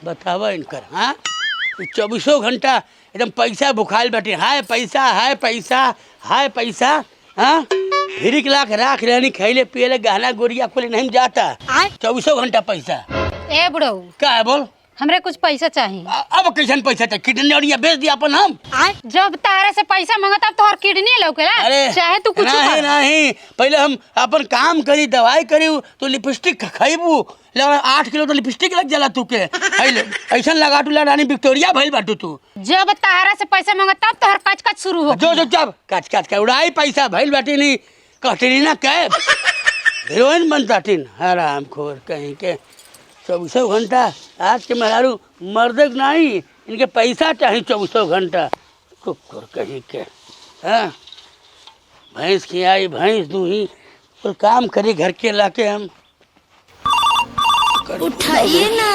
बतावा इनकर। हाँ, 24 घंटा एकदम पैसा बुखाइल बाटे। हाय पैसा, हाय पैसा, हाय पैसा। हाँ, फिर लाख राख रहनी, खैले पियले गहना गोरिया खोले नहीं जाता। 24 घंटा पैसा। ए बुढ़ऊ, क्या है बोल? हमरे कुछ पैसा चाहिए। अब कैसन पैसा चाहिए? किडनी और बेच दिया अपन हम। जब तारे से पैसा मांगता तब तोहर किडनी लौकेला। अरे चाहे तू कुछ नहीं नहीं, पहले हम अपन काम करी, दवाई करी, तो लिपस्टिक खइबू। 8 किलो तो लिपस्टिक लग जाला तू के। ऐसा लगा टू रानी विक्टोरिया भइल बाटू तू। जब तारा से पैसा मांगता तब तोहर कच कच शुरू हो। जो जब कच कच का उड़ाई पैसा भइल बाटी नहीं। कटरीना कैफ हीरोइन बन बाटीन। हराम खोर कहीं के। 24 घंटा आज के मेहरारू मर्द नहीं, इनके पैसा चाहिए 24 घंटा। कुकुर कहीं के। हाँ, भैंस खियाई, भैंस दूही, तो काम करी घर के लाके हम। उठाइए ना,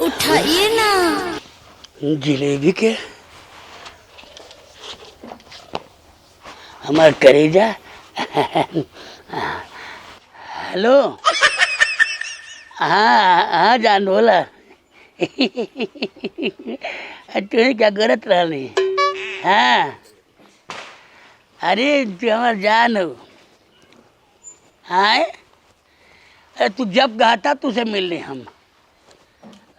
उठाइए ना। जिलेबी के हमार करेजा। हेलो। हाँ हाँ जान बोला। तुम्हें क्या करत रहनी? हाँ, अरे तू हमार जान हो। हाँ, अरे तू जब कहता तुझसे मिलने हम।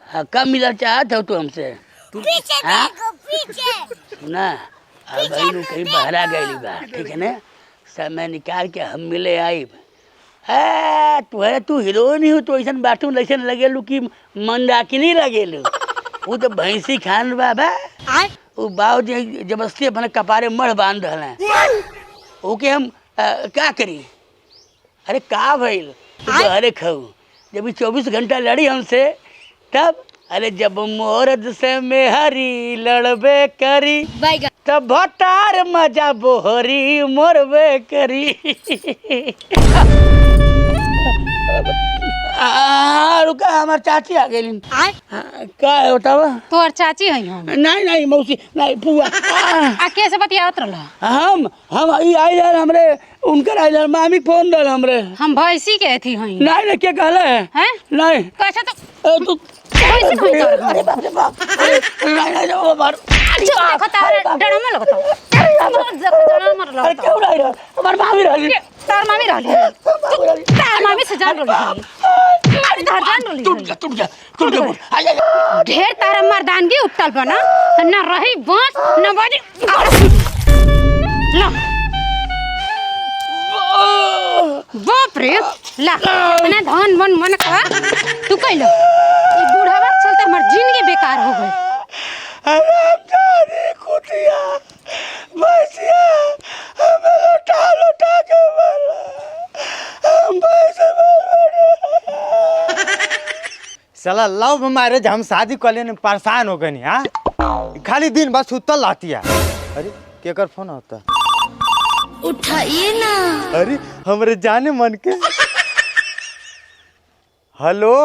हाँ, कब मिलना चाहत हो तू हमसे? पीछे देखो, पीछे। ना, अब आई कहीं बहरा गई बा, ठीक है ना? समय निकाल के हम मिले आई। तू हीरोइन ही हो तो ऐसा बाटू लैसन लगेलू कि मंदाकिनी लगेलू। वो तो भैंसी खान बाबा। वो बाबू जबरदस्ती अपने कपारे मढ़ बांध रहे। ओके हम क्या करी? अरे का भइल? अरे खाऊ जब 24 घंटा लड़ी हमसे तब। अरे जब मोरद से मेहरी लड़बे करी तब भटार मजा बोहरी मोरबे करी। रुका, हमार चाची आ गई। का है बतावा? तोहर चाची है हम। नहीं नहीं मौसी, नहीं फुआ। आके से बतियावत रहला। हम ई आई यार हमरे उनकर आई यार मामी फोन दल हमरे। हम भैंसी के थी हई। नहीं नहीं क्या कहले है? हैं? नहीं कैसे तो तू कैसे कोई कर? अरे बाप रे बाप। नहीं नहीं वो मार। अच्छा देखो तारे डर में लगता। डर में लगता। अरे क्यों नहीं रहा? हमार मामी रहली। तार मामी रहली। तार मामी से जान रहली। अरे तार जान रहली। टूट जा बोल। आ जा। ढेर तारा मर्दानगी उठल बना न रही बांस न बाजी। ला बाप रे, ला ना धन मन मन का तू कइलो। ई बूढ़ावा चलते हमर जिंदगी बेकार हो गई। अरे जाने कुतिया भैंसिया हमें लौटा के मारा। हम भैंसे साला लव मैरिज हम शादी कर लेने परेशान हो गए। हाँ, खाली दिन बस सुतल रहती है। अरे केकर फोन होता? उठाइए ना। अरे हमरे जाने मन के। हेलो।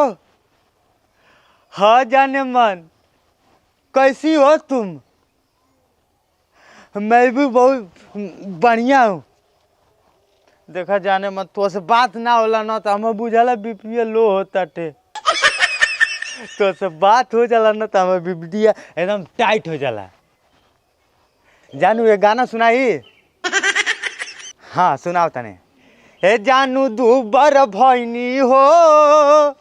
हाँ जाने मन, कैसी हो तुम? मैं भी बहुत बढ़िया हूँ। देखा जाने मन, तो से बात ना होला ना तो हमें बुझाला बीपी लो होता टे। तो से बात हो जाला ना तो हमें बीपी एकदम टाइट हो जाला। जानू ये गाना सुनाई? हाँ सुनाओ तने। हे जानू दुबर भैनी हो,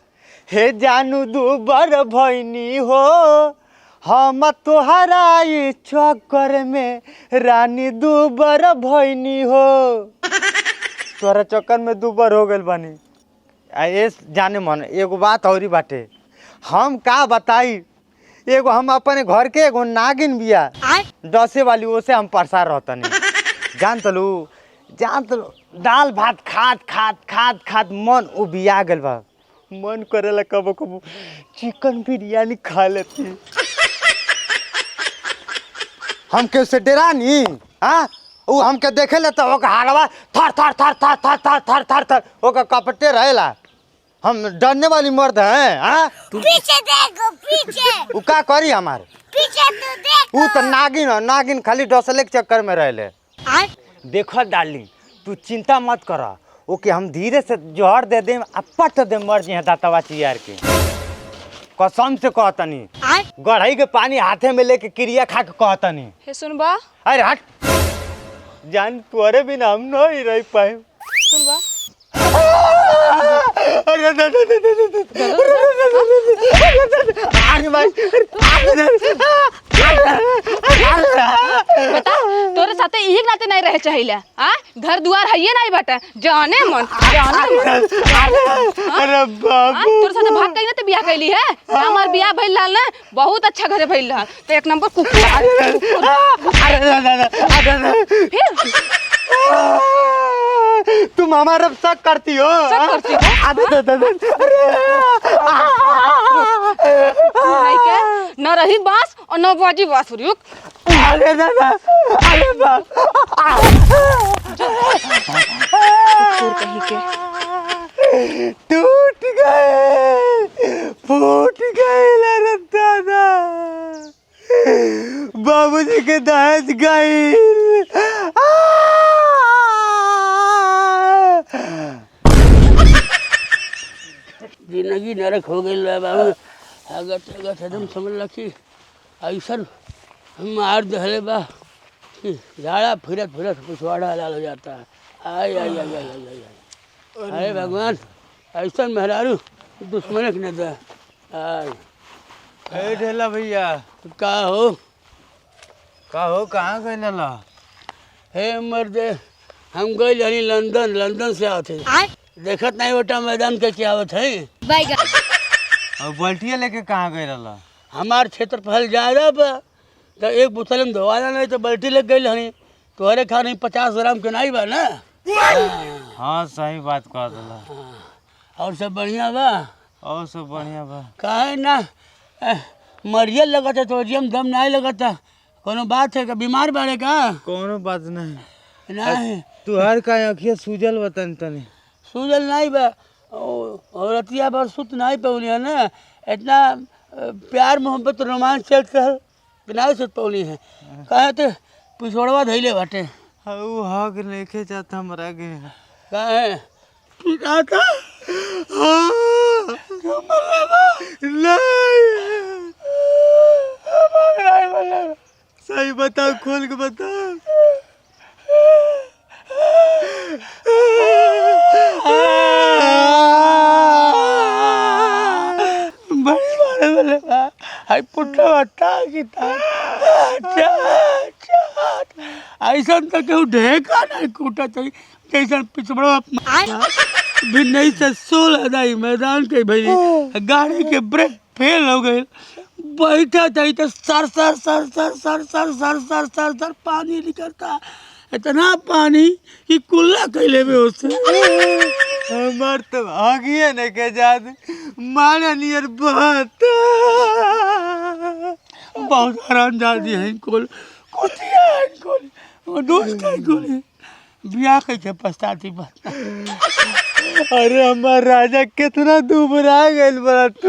हे जानू दुबर भैनी हो, हम तोहरा ये चक्कर में रानी दुबर भैनी हो। तोहरा चक्कर में दुबर हो गइल बानी। ये जाने मन एगो बात और ही बाटे, हम का बताई। एगो हम अपने घर के एगो नागिन बिया डसे वाली, ओसे हम परेशान रहतनी। जान तलू दाल भात खात मन उबिया गल बा। मन करेला कबो कबो चिकन बिरयानी खा लेती। हमके उससे डरा नहीं। हाँ, वो हमके देखे ले तो ओका हारवा थर थर थर थर थर थर थर थर थर ओका कपटे रहेला। हम डरने वाली मर्द हैं। हाँ, पीछे देखो, पीछे। वो का करी हमारे पीछे तो देखो। वो तो नागिन खाली डसले के चक्कर में रहले। देखो डार्लिंग, तू चिंता मत करा। ओके हम धीरे से जोहर दे देम आ पट दे मर जी दातवा चियार के। कसम से कहतनी गढ़ई के पानी हाथे में लेके क्रिया खा के कहतनी। हे सुनबा अरे हट जान तोरे बिना हम नहीं रह पाए। सुनबा बता तोरे साथे एक नाते नहीं रहे चाहिए आ घर दुआर है नहीं बाटे जाने मन अरे बाबू तोरे साथे भाग कहीं ना तो बियाह कैली है हमार बियाह भइल लाल ना बहुत अच्छा घरे भइल लाल तो एक नंबर कुकुर तुम हमारा शक करती हो? शक करती हो? नहीं के न रही बांस और न बाजी बांसुरी अरे दादा अरे बाप कहीं के टूट गए फूट गए रे दादा बाबूजी के दहेज गई। जिंदगी नरक हो गई बाबू। अगत अगत एकदम समझ लखी ऐसा मार दहले बा कि झाड़ा फिरत फिरत पिछवाड़ा लाल हो जाता है। आय आय आय आय आय आय अरे भगवान ऐसा मेहरारू दुश्मन के न दे। आय ढेला भैया का हो कहाँ गए ला? हे मर्दे हम गए हनी लंदन। लंदन से आते देखत नहीं बेटा मैदान के क्या आवत है। और बल्टिया लेके कहाँ गए ला? हमार क्षेत्रफल ज्यादा बा तो एक बोतल में धोवाला नहीं तो बल्टी लग गई हनी तोहरे खाने 50 ग्राम के नहीं बा ना। हाँ सही बात कह दिला। और सब बढ़िया बा? और सब बढ़िया बा। काहे ना मरिया लगता तो जियम दम नहीं लगता कोनो बात है का बीमार बाड़े का? कोनो बात नहीं। नहीं तू हर का अखिया सूजल बतन तनी सूजल नहीं बा औरतिया पर सुत नहीं पौली है ना। इतना प्यार मोहब्बत रोमांच चलत रहल कि नहीं सुत पौली है। कहे तो पिछोड़वा धैले बाटे। वो हक लेके जाता हमरा के कहे पिता था नहीं सही बताओ खोल के बताओ। बड़ी बारे बोले बा हाय पुट्ठा बट्टा की था ऐसा तो केहू ढेका नहीं कूटा चाहिए जैसा पिछड़वा भी नहीं से 16 दाई मैदान के भाई गाड़ी के ब्रेक फेल हो गए बैठा था तो सर सर सर सर सर सर सर सर सर सर पानी निकलता इतना पानी कि कुल्ला कैले में उससे हमार तो आगिए ने के जाद मारे नियर बहुत हैरान जा दिया है इनको कुतिया है इनको वो दोस्त है इनको ब्याह कैसे पछताती बात। अरे हमार राजा कितना दुबरा गइल बड़ा तू।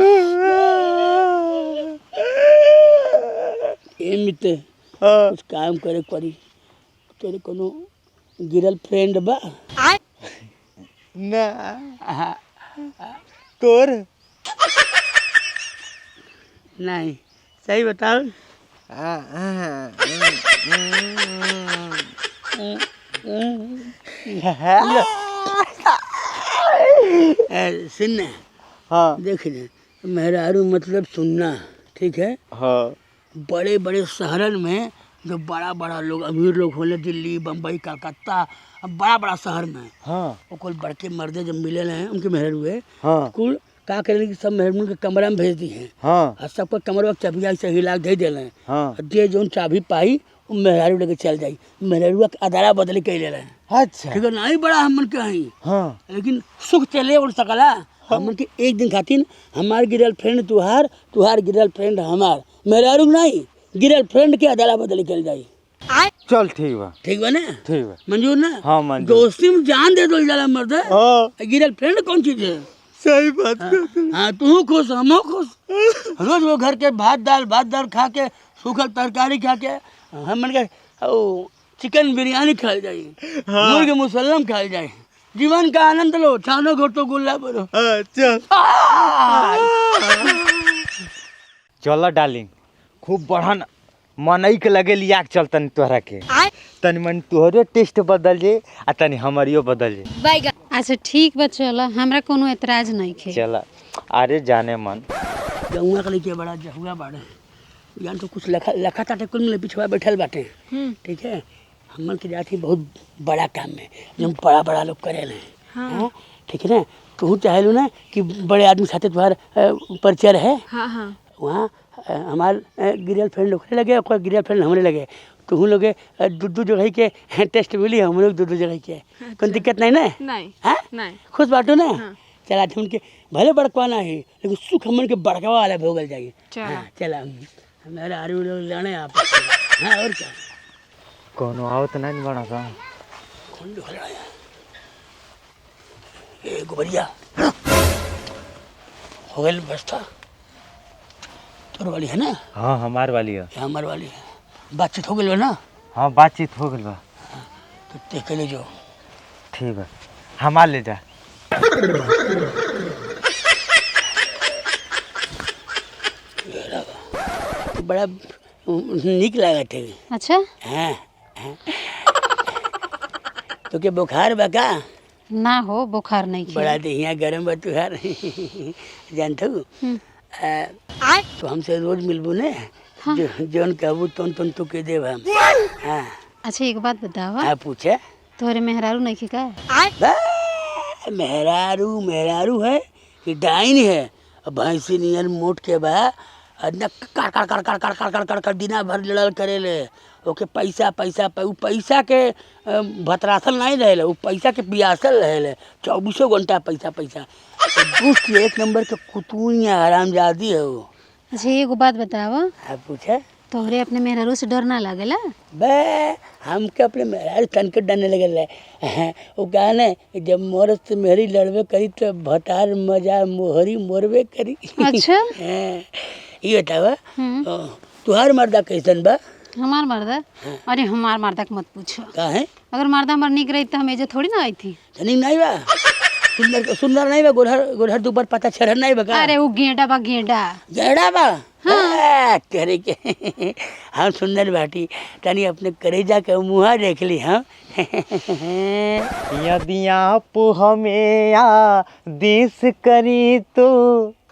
ए मित्र कुछ काम करे पड़ी तेरे कोनो गिरल फ्रेंड बा? ना तोर नहीं सही बताओ। सुनना हाँ देख ले मेहरारू मतलब सुनना ठीक है। हाँ बड़े बड़े शहरन में जो बड़ा बड़ा लोग अमीर लोग होले दिल्ली बम्बई कलकत्ता बड़ा बड़ा शहर में हाँ वो कुल बड़के मर्दे जब मिले हैं उनके मेहरारू है हाँ कुल का करेंगे कि सब मेहरारू के कमरा में भेज दी हैं हाँ और सबको कमरा चाबिया से हिला दे दिले हैं। हाँ जे जो चाबी पाई वो मेहरारू लेके चल जाई मेहरारू का अदारा बदली कर ले रहे हैं। अच्छा ठीक है नहीं बड़ा हमन के हैं हाँ लेकिन सुख चले उड़ सकला हमन के एक दिन खातिर हमार गिरल फ्रेंड तुहार तुहार गिरल फ्रेंड हमार मेहरारू नहीं गिरल फ्रेंड के अदाला बदली कर जाई। चल ठीक बा ना ठीक बा मंजूर ना? हाँ मंजूर। दोस्ती में जान दे दो जाला मर्द हाँ गिरल फ्रेंड कौन चीज है? सही बात हाँ तू खुश हम खुश रोज वो घर के भात दाल खा के सूखल तरकारी खा के हमन के चिकन बिरयानी खाई जाए मुर्गे मुसल्लम खाई जाए जीवन का आनंद लो छानो घोटो गुल्ला बोलो। चल चलो डार्लिंग खूब बढ़न मनई के लगे लिया के चल तनी तोहरा के तनी मन तोहरे टेस्ट बदल जे आ तनी हमारियो बदल जे अच्छा ठीक बा चल हमरा कोनो एतराज नहीं खे चला अरे जाने मन गौवा के लेके बड़ा जहुआ बाड़े जान तो कुछ लखा ताटे कुल मिले पिछवा बैठल बाटे ठीक है हमन के जाती बहुत बड़ा काम में जब बड़ा बड़ा लोग करेले हाँ ठीक है ना तू चाहेलू ना कि बड़े आदमी साथे तुम्हार परिचय है हाँ हाँ वहाँ हमार गिरियल फ्रेंड लोग लगे और गिरियल फ्रेंड हमरे लगे तो हम लोग दो जगह के टेस्ट मिली हम लोग दो जगह के कोई दिक्कत नहीं ना नहीं हाँ नहीं खुश बाटो ना चला हम के भले बड़कवाना है लेकिन सुख हमन के बड़कवा वाला भोगल जाएगी हाँ चला मेरा आरू लोग लाने आप हाँ और क्या कोनो आवत नहीं बड़ा सा कौन लोग लाया ए गोबरिया हो गई व्यवस्था तोर वाली है ना हाँ हमार वाली है हमार वाली है बातचीत हो गई ना हाँ बातचीत हो गई बा तो ते के ले जो ठीक है हमार ले जा बड़ा निक लागत है अच्छा हाँ तो के बुखार बा का ना हो बुखार नहीं खे बड़ा देहिया गरम बा तुहार जानत तो हमसे रोज मिलबू ने जौन कहबू तौन तौन तो के देब हम हाँ अच्छा एक बात बतावा हाँ पूछे तोहरे मेहरारू नहीं खे का बा, मेहरारू है कि डाइन है भैंसी नियन मोट के बा न कर दिना भर लड़ल करेले ओके पैसा पैसा के भतरासल नहीं रहे वो पैसा के पियासल रहे 24 घंटा पैसा दुष्ट एक नंबर के कुतूनिया हरामजादी है वो अच्छा एगो बात बतावा आप पूछे तोहरे अपने मेहरारू से डर ना लागेला बे हमके अपने मेहरारू तनके डरने लगे वो कहा ना जब मोर से मेहरी लड़बे करी तो भतार मजा मोहरी मोरबे करी अच्छा ये बतावा तुहार मर्दा कैसन बा हमार मर्दा अरे हमार मर्दा के मत पूछो का है अगर मर्दा हमार निक रही तो हम एजे थोड़ी ना आई थी तनिक नहीं बा सुंदर नहीं बा गोरहर दुबर पता छरहर नहीं बा का अरे वो गेंडा बा गेंडा गेड़ा बा हाँ करे के हम सुंदर बाटी तनी अपने करेजा के मुँह देख ली हम यदि आप हमें आदेश करी तो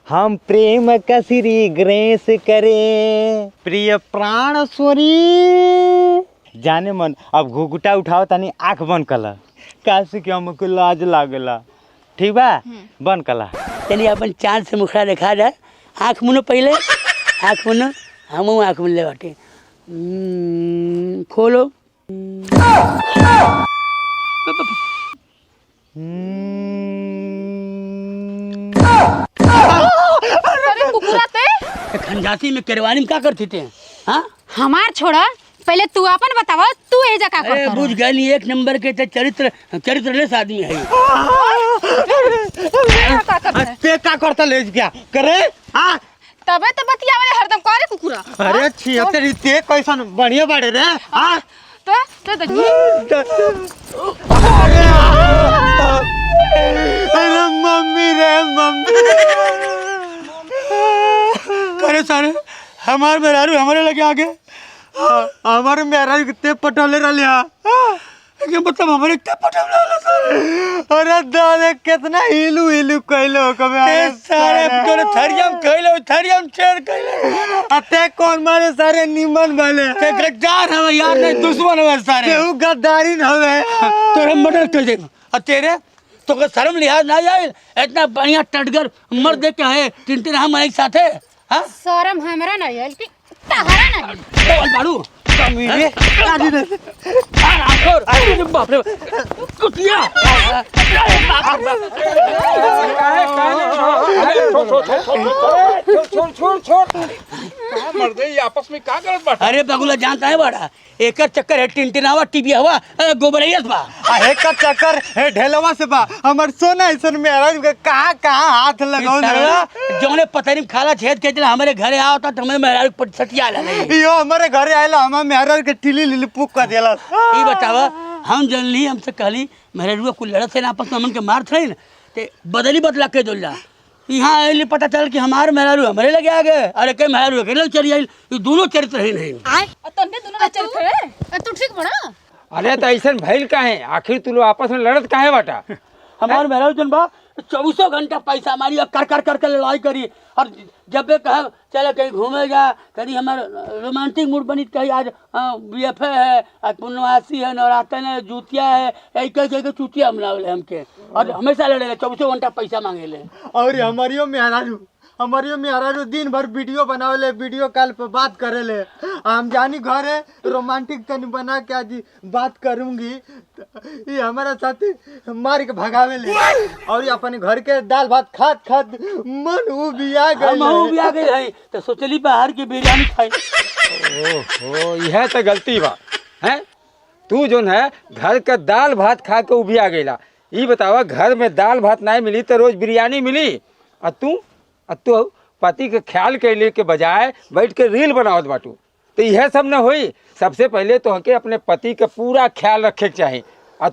हम प्रेम का श्री ग्रेस करें प्रिय प्राणस्वरी जाने मन अब घुघुटा उठाओ तनी आँख बंद कला काशी के हमको लाज लागला ठीक बा बंद कला चलिए अपन चांद से मुखड़ा देखा जाए आँख मुनो पहले आँख मुनो हम आँख मुन ले बाटे खोलो अरे कुकुरा ते खंजासी में केरवानी में क्या करते थे हाँ हमार छोड़ा पहले तू अपन बतावा तू एजा का अरे करता बुझ गई एक नंबर के तो चरित्रलेस आदमी है ते का करता ले क्या करे हाँ तबे तो बतियावे हरदम करे कुकुरा अरे छियतर ते कैसन बढ़िया बाड़े रे हाँ तो अरे मम्मी रे मम्मी करे सारे हमार मेहरारू हमारे लगे आगे हमारे मेहरारू कितने पटोले रहे क्या मतलब हमारे कितने पटोले रहे अरे दादा कितना हिलू हिलू कहलो कबे सारे तोरे थरियम कहलो थरियम चेर कहलो अते कौन मारे सारे निमन वाले ते गद्दार हवे यार नहीं दुश्मन हवे सारे केहू गद्दारी न हवे तोरे मर्डर कर दे और तेरे तो का शर्म लिहाज ना जाए इतना बढ़िया टटगर मर दे के है टिनटिन हम एक साथ है हाँ शरम हमरा नहीं आइल कि तहरा नहीं आइल बोल बाड़ू कमीने आजी रे आखोर अरे बाप रे कुतिया छोड़ मर्दे ये आपस में क्या करत बाटा अरे बगुला जानता है बड़ा एकर चक्कर है टिनटिनावा टीवी हवा गोबरैयस बा आहे का चक्कर है ढेलवा से बा हमर सोना ऐसन मेहरारू के कहां हाथ लगाओ जौने पतरी खाला छेद के दिला हमारे घरे आओ तो हमें मेहरारू पर सटिया ला यो हमारे घरे आइला हम मेहरारू के टिली लिली पुक कर देला ई बतावा हम जनली हमसे कहली मेहरारू को लड़त से आपस में हमन के मार थे न ते बदली बदला के दोला यहाँ आइले पता चल कि हमार मेहरारू हमरे लगे आ गए, अरे कई मेहरारू अकेले चली आई, ये दोनों चरित्र ही नहीं। तन्ने दोनों ना चल थे तू ठीक बना। अरे तो ऐसा भइल काहे? आखिर तू लोग आपस में लड़त काहे बाटा? हमार मेहरारू जन बा 24 घंटा पैसा मारी और कर कर कर कर लड़ाई करी, और जब भी कहा चलो कहीं घूमे जा, कहीं हमारा रोमांटिक मूड बनी, कहीं आज BFA है, आज पूर्णवासी है, नवरात्र है, जूतिया है, एक चूतिया मनावे हमके, और हमेशा लड़े 24 घंटा पैसा मांगे ले। और हमारियो मेहरारू दिन भर वीडियो बनावेले, वीडियो कॉल पे बात करेले। हम जानी घर है रोमांटिक तनी बना के आज बात करूंगी, ये हमारा साथी मार के भगावेले, और ये अपने घर के दाल भात खात खात मन उबिया गए है, तो सोचली बाहर की बिरयानी खाई। ओहो, यह तो गलती बा है। तू जो है घर का दाल भात खा के उबिया गईला। ये बतावा घर में दाल भात नहीं मिली तो रोज बिरयानी मिली, और तू पति के ख्याल के के बजाय बैठ के रील बनावत बाटू, तो यह सब न होई। सबसे पहले तोहके अपने पति का पूरा ख्याल रखे के चाहिए, और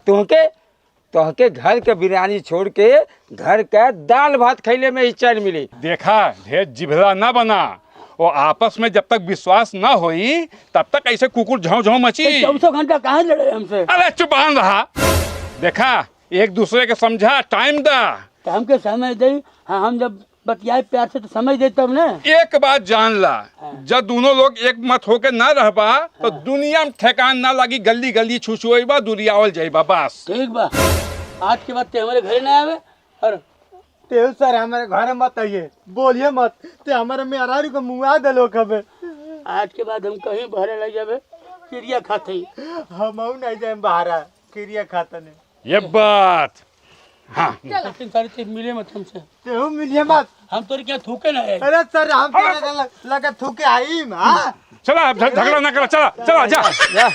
तोहके घर के बिरयानी छोड़ के घर का दाल भात खैले में ही चैन मिली। देखा ढेर जिभला ना बना, वो आपस में जब तक विश्वास ना होई तब तक ऐसे कुकुर झाँव झाँव मची। 24 घंटा कहाँ लड़े हमसे? अरे चुपान रहा। देखा एक दूसरे के समझा, टाइम दा, टाइम के समय दे। हाँ, हम जब बतियाए प्यार से तो समझ दे तब ना। एक बात जान ला, जब दोनों लोग एक मत होके ना रहबा तो दुनिया में ठेकान ना लगी, गली गली छुछुएबा, दुरियावल जाइबा बस। ठीक बा, आज के बाद ते हमारे घरे ना आवे, और ते सर हमारे घर मत आइए, बोलिए मत, ते हमारे मेहरारू को मुआ दलो कबे। आज के बाद हम कहीं भरे ले जावे, चिड़िया खाते हम नहीं जाए बाहर, क्रिया खाता नहीं। ये बात हाँ। सारी चीज मिले मत हमसे, तेहू मिलिए मत। हम तो क्या थूके ना है। अरे सर हम तो लगा थूके आई। चला झगड़ा ना करा, चला चला जा।